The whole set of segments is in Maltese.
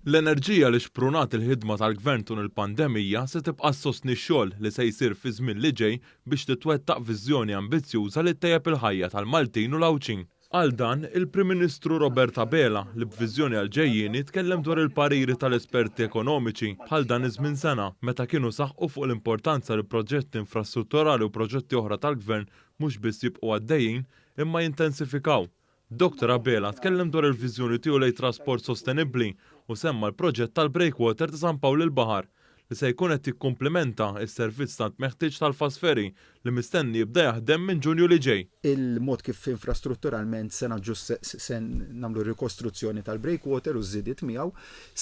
L-enerġija li xprunat il-ħidma tal-Gvern tul il-pandemija se tibqa' sostni x-xogħol li se jsir fi żmien li ġej biex titwettaq viżjoni ambizzjuża li tejjeb il-ħajja tal-Maltin u l-Awċin. Għal dan, il-Prim Ministru Robert Abela li b'viżjoni għal ġejjieni tkellem dwar il-pariri tal-esperti ekonomiċi bħal dan iż-żmien sena meta kienu saħqu fuq l-importanza li proġetti infrastrutturali u proġetti oħra tal-Gvern mhux biss jibqgħu għaddejjin imma jintensifikaw. Dr. Abela tkellem dwar il-viżjoni tiegħu lejn trasport sostenibbli u semma l-proġett tal-Breakwater ta' San Pawl il-Baħar li se jkun qed jikkumplementa s-servizz tant meħtieġ tal-Fasferi li mistenni jibda jaħdem minn Ġunju li ġej. Il-mod kif infrastrutturalment se nagħmlu rikostruzzjoni tal-Breakwater u żidiet miegħu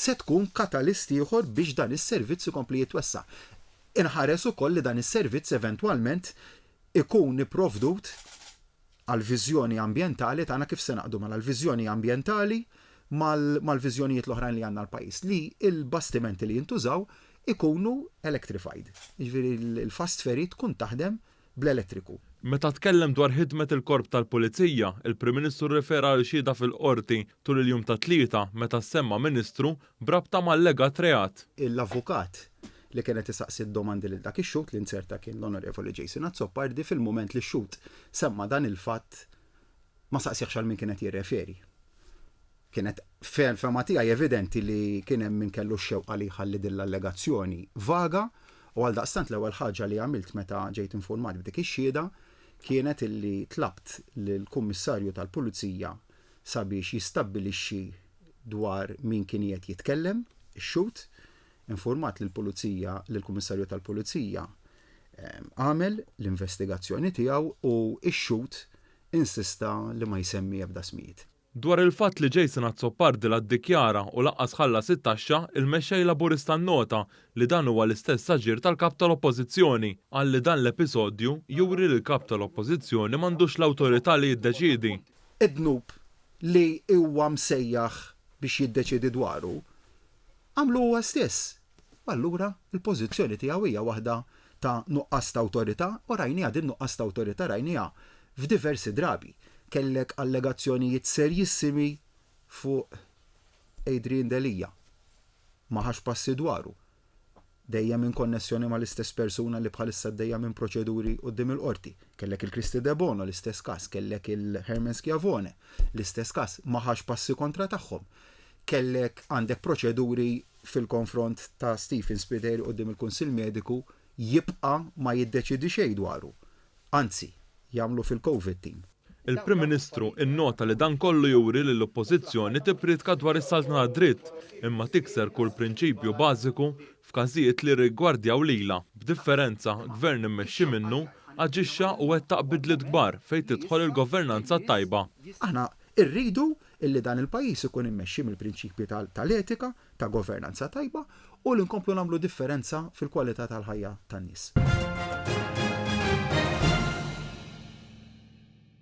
se tkun katalist ieħor biex dan is-servizz ikompli jitwessa'. Inħares ukoll li dan is-servizz eventwalment ikun ipprovdut għal-viżjoni ambjentali tagħna kif se naqdu mal-viżjoni ambjentali mal-viżjonijiet l-oħrajn li għandna l-pajjiż li l-bastimenti li jintużaw ikunu electrified. Jiġifieri il-fast ferry tkun taħdem bl-elettriku. Meta tkellem dwar ħidmet il-korp tal-Pulizija, il-Prim Ministru rifera għal xhieda fil-qorti tul il-jum ta' Tlieta meta semma Ministru brabta mal-legat reat. L-avukat li kienet isaqsi d-domandi lil dak ix-xut li inserta kien l-Onorevoli Jason Azzopardi fil-mument li x-xut semma dan il-fatt ma saqsiex għal min kienet jirreferi. Kienet fema tiegħi evidenti li kien hemm min kellu x-xewqa li jħalli din l-allegazzjoni vaga u għal daqstant l-ewwel ħaġa li għamilt meta ġejt informat b'dik ix-xhieda kienet illi tlabt lill-Kummissarju tal-Pulizija sabiex jistabbilixxi dwar min kien qed jitkellem ix-xut, informat lill-Pulizija lill-Kummissarju tal-Pulizija għamel l-investigazzjoni tiegħu u x-xut insista li ma jsemmi ebda smijiet. Dwar il-fatt li Jason Azzopardi la ddikjara u laqqas ħallas it-taxxa, il-mexxej Laburista nnota li dan huwa l-istess aġir tal-kap tal-Oppożizzjoni għalli dan l-episodju juri li l-kap tal-Oppożizzjoni m'għandux l-awtorità li jiddeċiedi. Id-dnub li huwa msejjaħ biex jiddeċiedi dwaru għamlu huwa stess. Allura il-pożizzjoni tiegħu hija waħda ta' nuqqas ta' awtorità u rajniha din nuqqas ta' awtorità rajniha f'diversi drabi. Kellek allegazzjonijiet serjissimi fuq Adrian Delija. Maħax passi dwaru. Dejjem minn konnessjoni ma l-istess persuna li bħalissa dejjem minn proċeduri qudiem il-qorti. Kellek il-Kristi De Bono l-istess każ, kellek il-Herman Schiavone l-istess każ, maħax passi kontra tagħhom. Kellek għandek proċeduri fil-konfront ta' Stephen Spiteri qudiem il-Kunsill Mediku jibqa' ma jiddeċidi xejn dwaru. Anzi, jagħmlu fil-COVID team. Il-Prim Ministru innota li dan kollu juri li l-Oppożizzjoni tipritka dwar is-saltna dritt imma tikser kull prinċipju bażiku f'każijiet li rigwardjaw lilha. B'differenza, gvern immexxi minnu aġixxa u wettaq bidliet kbar fejn tidħol il-governanza tajba. Aħna rridu illi dan il-pajjiż ikun immexxi mill-prinċipji tal-etika, ta' governanza tajba u li nkomplu nagħmlu differenza fil-kwalità tal-ħajja tan-nies.